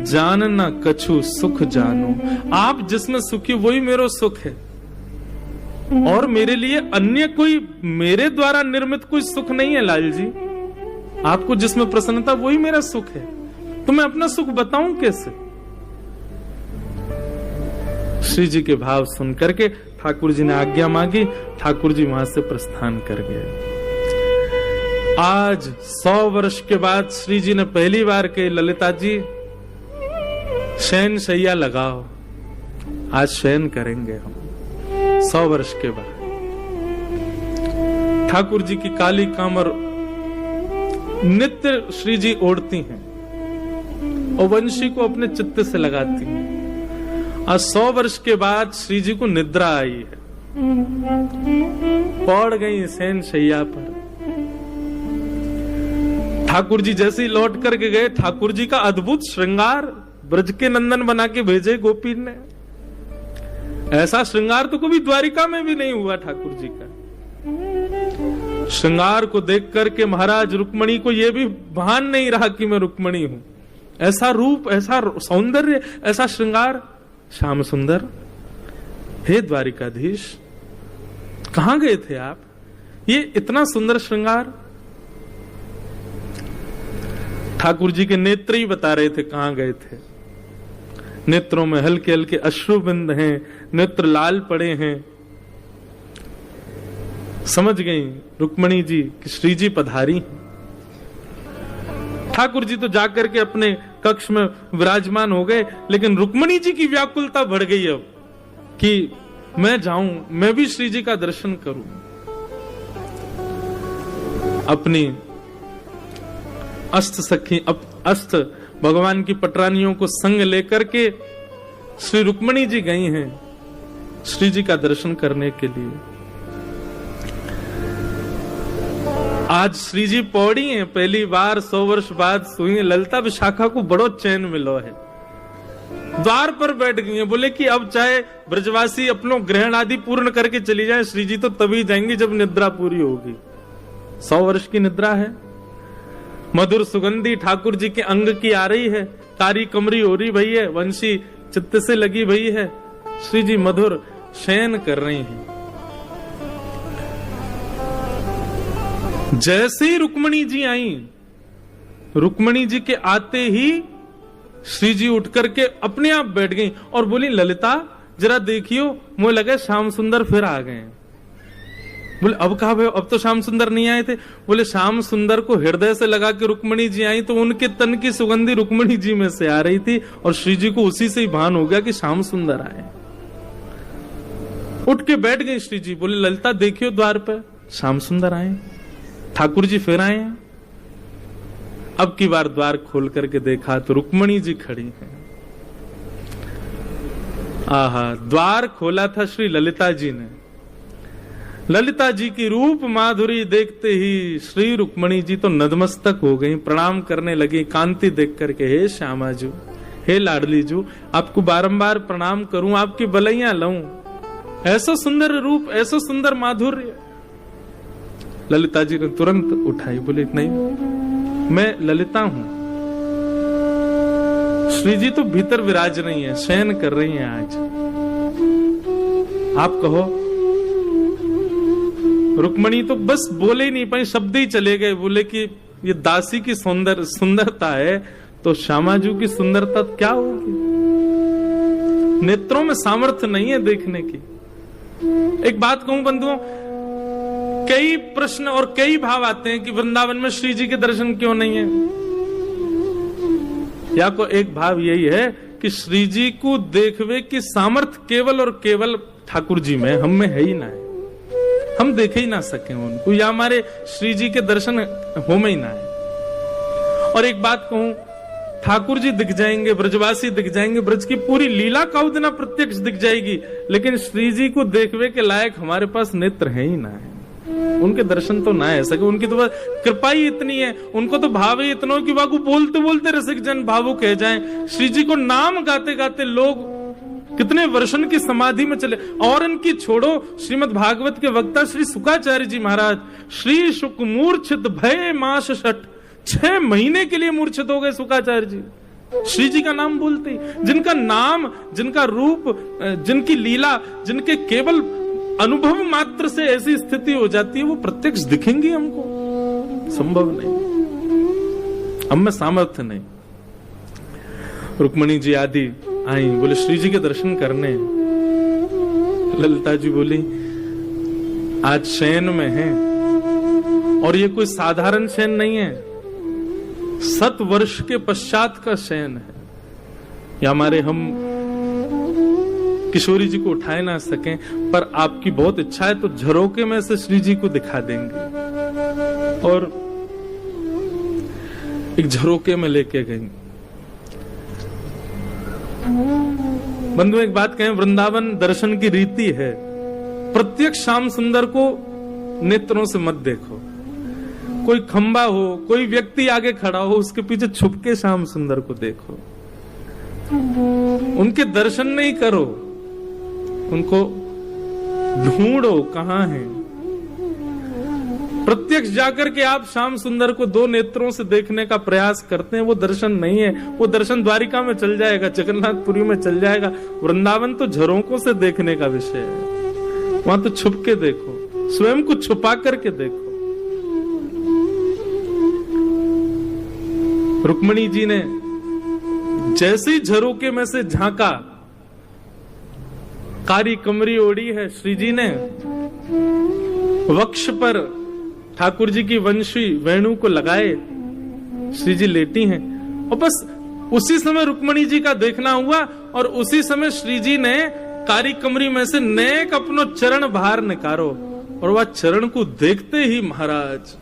जानना कछु सुख जानो। आप जिसमें सुखी वही मेरो सुख है, और मेरे लिए अन्य कोई मेरे द्वारा निर्मित कोई सुख नहीं है लाल जी। आपको जिसमें प्रसन्नता वही मेरा सुख है, तो मैं अपना सुख बताऊं कैसे? श्री जी के भाव सुन करके ठाकुर जी ने आज्ञा मांगी, ठाकुर जी वहां से प्रस्थान कर गए। आज 100 वर्ष के बाद श्री जी ने पहली बार कही, ललिता जी शयन शैया लगाओ, आज शयन करेंगे हम। 100 वर्ष के बाद ठाकुर जी की काली कामर नित्य श्री जी ओढ़ती हैं और वंशी को अपने चित्त से लगाती हैं। आज 100 वर्ष के बाद श्री जी को निद्रा आई है, पड़ गई शयन शैया पर। ठाकुर जी जैसे ही लौट करके गए, ठाकुर जी का अद्भुत श्रृंगार ब्रज के नंदन बना के भेजे गोपी ने। ऐसा श्रृंगार तो कभी द्वारिका में भी नहीं हुआ ठाकुर जी का। श्रृंगार को देख करके महाराज रुक्मणी को यह भी भान नहीं रहा कि मैं रुक्मणी हूं। ऐसा रूप, ऐसा सौंदर्य, ऐसा श्रृंगार। श्याम सुंदर, हे द्वारिकाधीश, कहां गए थे आप? ये इतना सुंदर श्रृंगार। ठाकुर जी के नेत्र ही बता रहे थे कहां गए थे। नेत्रों में हल्के हल्के अश्रुबिंद हैं, नेत्र लाल पड़े हैं। समझ गई रुक्मणी जी कि श्री जी पधारी। ठाकुर जी तो जाकर के अपने कक्ष में विराजमान हो गए, लेकिन रुक्मणी जी की व्याकुलता बढ़ गई अब कि मैं जाऊं, मैं भी श्री जी का दर्शन करूं। अपनी अष्ट सखी, अष्ट भगवान की पटरानियों को संग लेकर के श्री रुक्मणी जी गई हैं श्री जी का दर्शन करने के लिए। आज श्री जी पौड़ी हैं, पहली बार 100 वर्ष बाद सुई हैं। ललिता विशाखा को बड़ो चैन मिलो है, द्वार पर बैठ गई हैं। बोले कि अब चाहे ब्रजवासी अपनों ग्रहण आदि पूर्ण करके चली जाए, श्री जी तो तभी जाएंगी जब निद्रा पूरी होगी। 100 वर्ष की निद्रा है। मधुर सुगंधी ठाकुर जी के अंग की आ रही है, कारी कमरी हो रही भई है, वंशी चित्त से लगी भई है। श्री जी मधुर शयन कर रही हैं। जैसे ही रुक्मणी जी आई, रुक्मणी जी के आते ही श्री जी उठ करके अपने आप बैठ गई और बोली, ललिता जरा देखियो, मुझे लगा श्याम सुंदर फिर आ गए। बोले अब कहा भाई, अब तो श्याम सुंदर नहीं आए थे। बोले श्याम सुंदर को हृदय से लगा के रुक्मणी जी आई तो उनके तन की सुगंधी रुक्मणी जी में से आ रही थी, और श्री जी को उसी से ही भान हो गया कि श्याम सुंदर आए। उठ के बैठ गई श्री जी। बोले ललिता देखियो द्वार पर श्याम सुंदर आए। ठाकुर जी फिर आए। अब की बार द्वार खोल करके देखा तो रुक्मणी जी खड़ी हैं। आहा, द्वार खोला था श्री ललिता जी ने। ललिता जी की रूप माधुरी देखते ही श्री रुक्मणी जी तो नतमस्तक हो गई, प्रणाम करने लगी कांति देख करके। हे श्यामा जू, हे लाडली जू, आपको बारंबार प्रणाम करूं, आपकी बलैया लऊं, ऐसा सुंदर रूप, ऐसा सुंदर माधुर्य। ललिता जी ने तुरंत उठाई, बोले नहीं, मैं ललिता हूं। श्री जी तो भीतर विराज रही हैं, शयन कर रही हैं आज, आप कहो। रुक्मणी तो बस बोले ही नहीं पाई, शब्द ही चले गए। बोले कि ये दासी की सुंदरता है तो श्यामाजू की सुंदरता क्या होगी? नेत्रों में सामर्थ्य नहीं है देखने की। एक बात कहूं बंधुओं, कई प्रश्न और कई भाव आते हैं कि वृंदावन में श्री जी के दर्शन क्यों नहीं है। या को एक भाव यही है कि श्री जी को देखवे की सामर्थ्य केवल और केवल ठाकुर जी में, हम में है ही ना है, हम देख ही ना सके उनको, या हमारे श्री जी के दर्शन हो में ही ना है। और एक बात कहूं, ठाकुर जी दिख जाएंगे, ब्रजवासी दिख जाएंगे, ब्रज की पूरी लीला कौदिना प्रत्यक्ष दिख जाएगी, लेकिन श्री जी को देखवे के लायक हमारे पास नेत्र है ही ना है, उनके दर्शन तो ना है सके। उनकी तो कृपा ही इतनी है, उनको तो भाव ही इतना कि वाकू बोलते बोलते रसिक जन भावुक कह जाएं। श्री जी को नाम गाते गाते लोग कितने वर्षन की समाधि में चले। और इनकी छोड़ो, श्रीमद् भागवत के वक्ता श्री शुकाचार्य जी महाराज, श्री शुक मूर्छित भय मास षट, 6 महीने के लिए मूर्छित हो गए शुकाचार्य जी श्री जी का नाम बोलते ही। जिनका नाम, जिनका रूप, जिनकी लीला, जिनके केवल अनुभव मात्र से ऐसी स्थिति हो जाती है, वो प्रत्यक्ष दिखेंगी हमको? संभव नहीं, हम में सामर्थ्य नहीं। रुक्मणी जी आदि आई, बोले श्री जी के दर्शन करने। ललिता जी बोली आज शयन में है, और ये कोई साधारण शयन नहीं है, 7 वर्ष के पश्चात का शयन है। या हमारे हम किशोरी जी को उठाए ना सकें, पर आपकी बहुत इच्छा है तो झरोके में से श्री जी को दिखा देंगे। और एक झरोके में लेके गई। बंधु एक बात कहें, वृंदावन दर्शन की रीति है, प्रत्यक्ष श्याम सुंदर को नेत्रों से मत देखो। कोई खंबा हो, कोई व्यक्ति आगे खड़ा हो, उसके पीछे छुप के श्याम सुंदर को देखो, उनके दर्शन नहीं करो, उनको ढूंढो कहां है। प्रत्यक्ष जाकर के आप श्याम सुंदर को 2 नेत्रों से देखने का प्रयास करते हैं, वो दर्शन नहीं है। वो दर्शन द्वारिका में चल जाएगा, जगन्नाथपुरी में चल जाएगा, वृंदावन तो झरोकों से देखने का विषय है। वहां तो छुप के देखो, स्वयं को छुपा करके देखो। रुक्मणी जी ने जैसे ही झरोके में से झांका, कारी कमरी ओढ़ी है श्री जी ने, वक्ष पर ठाकुर जी की वंशी वेणु को लगाए श्री जी लेटी हैं, और बस उसी समय रुक्मणी जी का देखना हुआ, और उसी समय श्री जी ने कारी कमरी में से नेक अपनो चरण बाहर निकारो, और वह चरण को देखते ही महाराज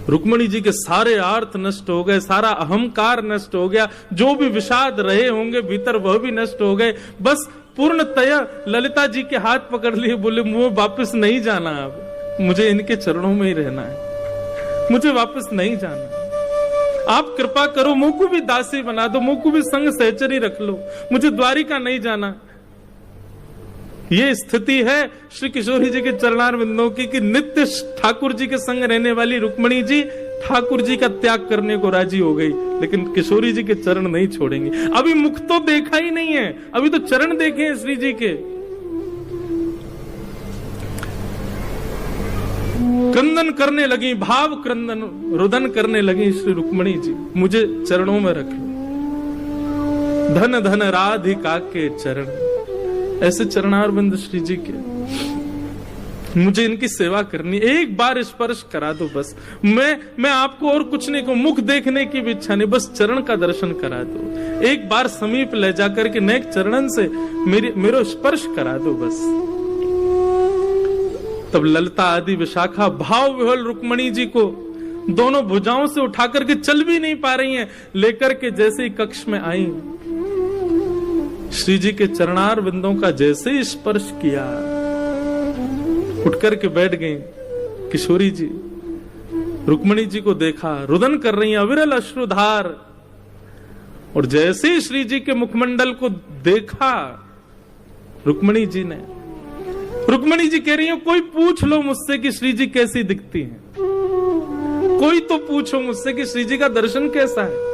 रुक्मणी जी के सारे आर्थ नष्ट हो गए, सारा अहंकार नष्ट हो गया, जो भी विषाद रहे होंगे भीतर वह भी नष्ट हो गए। बस पूर्णतया ललिता जी के हाथ पकड़ लिए, बोले मुझे वापस नहीं जाना, अब मुझे इनके चरणों में ही रहना है, मुझे वापस नहीं जाना। आप कृपा करो, मुझ को भी दासी बना दो, मुझ को भी संग सहचरी रख लो, मुझे द्वारिका नहीं जाना। ये स्थिति है श्री किशोरी जी के चरणार बिंदों की, कि नित्य ठाकुर जी के संग रहने वाली रुक्मणी जी ठाकुर जी का त्याग करने को राजी हो गई, लेकिन किशोरी जी के चरण नहीं छोड़ेंगे। अभी मुख तो देखा ही नहीं है, अभी तो चरण देखे हैं श्री जी के। क्रंदन करने लगी, भाव क्रंदन रुदन करने लगी श्री रुक्मणी जी, मुझे चरणों में रख लो। धन धन राधिका के चरण, ऐसे चरणारविंद श्री जी के, मुझे इनकी सेवा करनी, एक बार स्पर्श करा दो बस। मैं आपको और कुछ नहीं कहूं, मुख देखने की भी इच्छा नहीं, बस चरण का दर्शन करा दो, एक बार समीप ले जाकर के नेक चरणन से मेरे स्पर्श करा दो बस। तब ललिता आदि विशाखा भाव विह्वल रुक्मणी जी को दोनों भुजाओं से उठा करके चल भी नहीं पा रही हैं, लेकर के जैसे ही कक्ष में आई, श्री जी के चरणार बिंदों का जैसे ही स्पर्श किया, उठ करके बैठ गई। किशोरी जी रुक्मणी जी को देखा, रुदन कर रही हैं, अविरल अश्रुधार, और जैसे ही श्री जी के मुखमंडल को देखा रुक्मणी जी ने, रुक्मणी जी कह रही है कोई पूछ लो मुझसे कि श्री जी कैसी दिखती हैं, कोई तो पूछो मुझसे कि श्री जी का दर्शन कैसा है।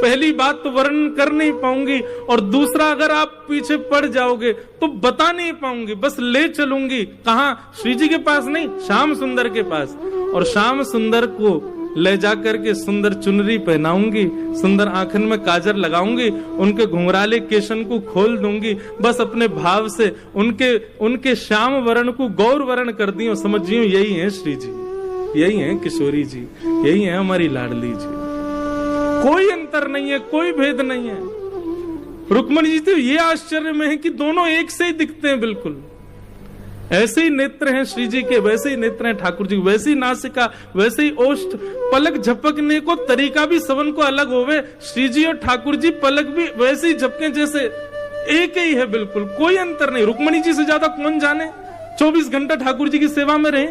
पहली बात तो वर्णन कर नहीं पाऊंगी, और दूसरा अगर आप पीछे पड़ जाओगे तो बता नहीं पाऊंगी, बस ले चलूंगी। कहां? श्री जी के पास नहीं, श्याम सुंदर के पास, और श्याम सुंदर को ले जाकर के सुंदर चुनरी पहनाऊंगी, सुंदर आंखन में काजर लगाऊंगी, उनके घुंघराले केशन को खोल दूंगी, बस अपने भाव से उनके श्याम वर्ण को गौर वर्ण कर दी। समझियो यही है श्री जी, यही है किशोरी जी, यही है हमारी लाडली जी। कोई अंतर नहीं है, कोई भेद नहीं है। रुक्मणी जी तो ये आश्चर्य में है कि दोनों एक से ही दिखते हैं, बिल्कुल ऐसे ही नेत्र हैं श्री जी के, वैसे ही नेत्र हैं ठाकुर जी, वैसी नासिका, वैसे ही ओष्ठ, पलक झपकने को तरीका भी सबन को अलग होवे, श्री जी और ठाकुर जी पलक भी वैसे ही झपके जैसे एक ही है, बिल्कुल कोई अंतर नहीं। रुक्मणी जी से ज्यादा कौन जाने, 24 घंटा ठाकुर जी की सेवा में रहे।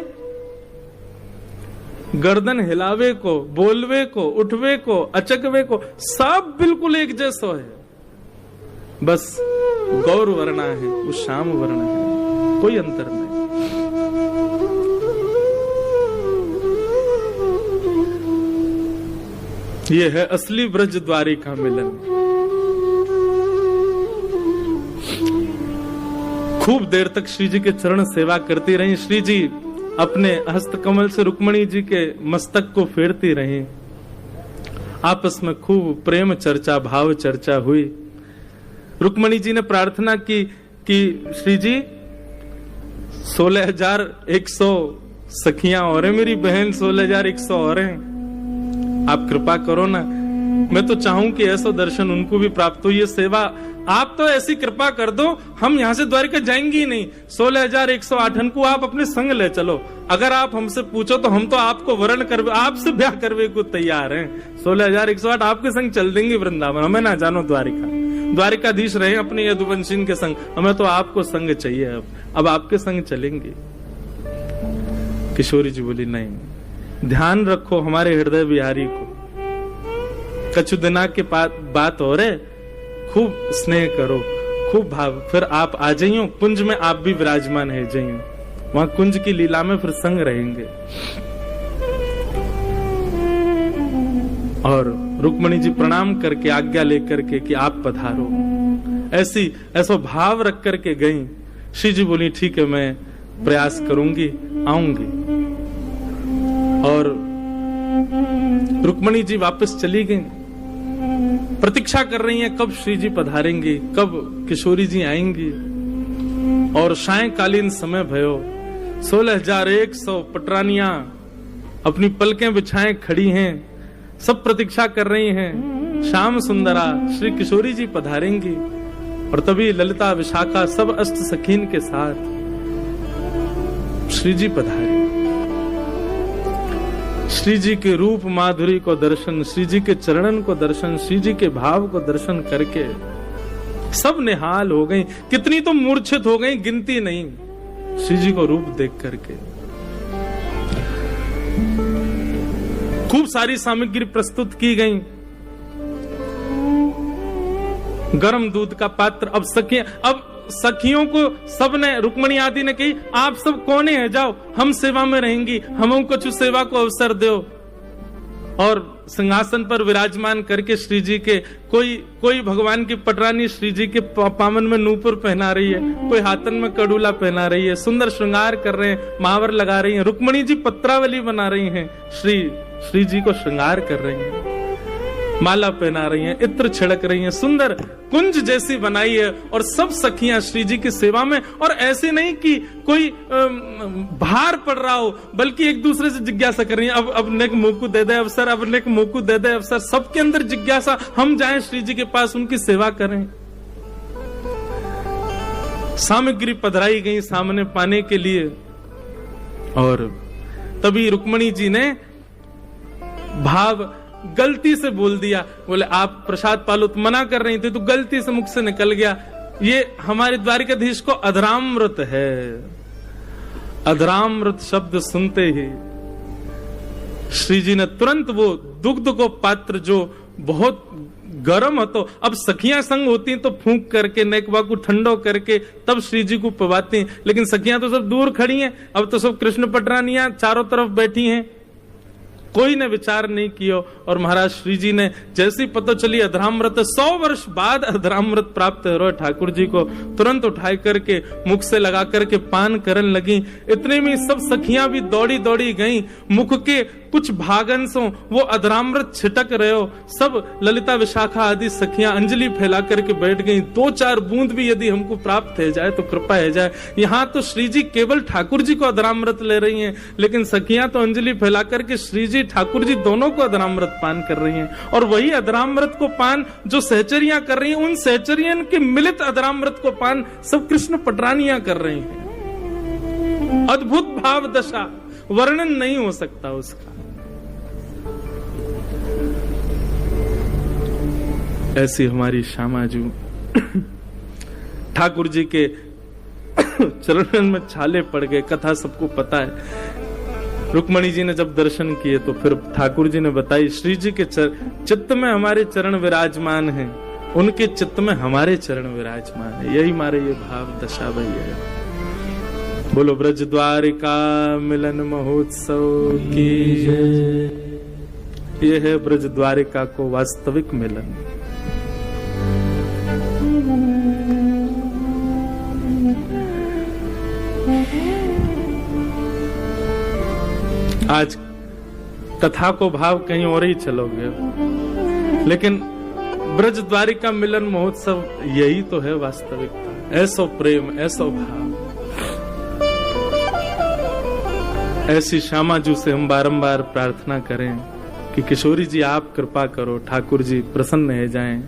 गर्दन हिलावे को, बोलवे को, उठवे को, अचकवे को, सब बिल्कुल एक जैसा है, बस गौर वर्णा है, वो श्याम वर्ण है, कोई अंतर नहीं। ये है असली ब्रज द्वारिका मिलन। खूब देर तक श्री जी के चरण सेवा करती रही। श्री जी अपने हस्तकमल से रुक्मणी जी के मस्तक को फेरती रही। आपस में खूब प्रेम चर्चा, भाव चर्चा हुई। रुक्मणी जी ने प्रार्थना की कि श्री जी 16,100 सखियां और है, मेरी बहन 16,100 और हैं, आप कृपा करो ना। मैं तो चाहूं कि ऐसा दर्शन उनको भी प्राप्त हो। ये सेवा आप तो ऐसी कृपा कर दो, हम यहाँ से द्वारिका जाएंगे ही नहीं। 16,108 को आप अपने संग ले चलो। अगर आप हमसे पूछो तो हम तो आपको वरण करवे, आपसे ब्याह करवे को तैयार हैं। 16,108 आपके संग चल देंगे वृंदावन, हमें ना जानो द्वारिका। द्वारिकाधीश रहे अपने यदुवंशी के संग, हमें तो आपको संग चाहिए। अब आपके संग चलेंगे। किशोरी जी बोली नहीं, ध्यान रखो हमारे हृदय बिहारी को, कछु दिना के बात हो रहे, खूब स्नेह करो, खूब भाव, फिर आप आ जाइयो कुंज में, आप भी विराजमान है जाइयो, वहां कुंज की लीला में फिर संग रहेंगे। और रुक्मणी जी प्रणाम करके आज्ञा लेकर के कि आप पधारो, ऐसा भाव रख करके गई। श्री जी बोली ठीक है, मैं प्रयास करूंगी, आऊंगी। और रुक्मणी जी वापस चली गई। प्रतीक्षा कर रही हैं कब श्री जी पधारेंगी, कब किशोरी जी आएंगी। और सायंकालीन समय भयो। 16,100 पटरानियां अपनी पलकें बिछाएं खड़ी हैं, सब प्रतीक्षा कर रही हैं श्याम सुंदरा श्री किशोरी जी पधारेंगी। और तभी ललिता विशाखा सब अष्ट सखीन के साथ श्री जी पधारे। श्री जी के रूप माधुरी को दर्शन, श्री जी के चरणन को दर्शन, श्री जी के भाव को दर्शन करके सब निहाल हो गई। कितनी तो मूर्छित हो गई, गिनती नहीं, श्री जी को रूप देख करके। खूब सारी सामग्री प्रस्तुत की गई। गरम दूध का पात्र। अब सखियों को सबने, रुक्मणी आदि ने कही आप सब कोने हैं, जाओ हम सेवा में रहेंगी, हम कुछ सेवा को अवसर दो। और सिंहासन पर विराजमान करके श्री जी के कोई भगवान की पटरानी श्री जी के पामन में नूपुर पहना रही है, कोई हाथन में कड़ूला पहना रही है, सुंदर श्रृंगार कर रहे हैं, महावर लगा रही हैं। रुक्मणी जी पत्रावली बना रही हैं, श्री जी को श्रृंगार कर रही हैं, माला पहना रही हैं, इत्र छिड़क रही हैं, सुंदर कुंज जैसी बनाई है। और सब सखियां श्री जी की सेवा में। और ऐसे नहीं कि कोई भार पड़ रहा हो, बल्कि एक दूसरे से जिज्ञासा कर रही हैं, अब नेक मोकू दे दे अवसर, अब नेक मोकू दे दे अवसर। सबके अंदर जिज्ञासा, हम जाएं श्री जी के पास, उनकी सेवा करें। सामग्री पधराई गई सामने पाने के लिए। और तभी रुक्मणी जी ने भाव गलती से बोल दिया, बोले आप प्रसाद पालो, तो मना कर रही थी तो गलती से मुख से निकल गया। ये हमारे द्वारिकाधीश को अधरामृत है। अधरामृत शब्द सुनते ही श्री जी ने तुरंत वो दुग्ध को पात्र जो बहुत गर्म हो, तो अब सखियां संग होती तो फूंक करके नेकवा को ठंडो करके तब श्री जी को पवाती, लेकिन सखियां तो सब दूर खड़ी हैं। अब तो सब कृष्ण पटरानियां चारों तरफ बैठी हैं, कोई ने विचार नहीं किया। और महाराज श्री जी ने जैसी पता चली अधरामृत 100 वर्ष बाद अधरामृत प्राप्त हो रहा ठाकुर जी को, तुरंत उठाई करके मुख से लगा करके पान करने लगी। इतने में सब सखियां भी दौड़ी दौड़ी गईं, मुख के कुछ भागंशों वो अधरामृत छिटक रहे हो। सब ललिता विशाखा आदि सखियां अंजलि फैला करके बैठ गईं, 2-4 बूंद भी यदि हमको प्राप्त हो जाए तो कृपा हो जाए। यहाँ तो श्री जी केवल ठाकुर जी को अधरामृत ले रही हैं, लेकिन सखियां तो अंजलि फैला करके श्री जी ठाकुर जी दोनों को अधरामृत पान कर रही हैं। और वही अधरामृत को पान जो सहचरियां कर रही हैं, उन सहचरियन के मिलित अधरामृत को पान सब कृष्ण पटरानियां कर रही हैं। अद्भुत भाव दशा, वर्णन नहीं हो सकता उसका। ऐसी हमारी श्यामाजू ठाकुर जी के चरणन में छाले पड़ गए। कथा सबको पता है। रुक्मणी जी ने जब दर्शन किए तो फिर ठाकुर जी ने बताई, श्री जी के चित्त में हमारे चरण विराजमान हैं, उनके चित्त में हमारे चरण विराजमान है। यही हमारे ये भाव दशा भई है। बोलो ब्रज द्वारिका मिलन महोत्सव की जय। ये है ब्रज द्वारिका को वास्तविक मिलन। आज कथा को भाव कहीं और ही चलोगे, लेकिन ब्रज द्वारिका मिलन महोत्सव यही तो है वास्तविकता। ऐसो प्रेम, ऐसो भाव, ऐसी श्यामाजू से हम बारंबार प्रार्थना करें कि किशोरी जी आप कृपा करो, ठाकुर जी प्रसन्न हो जाएं।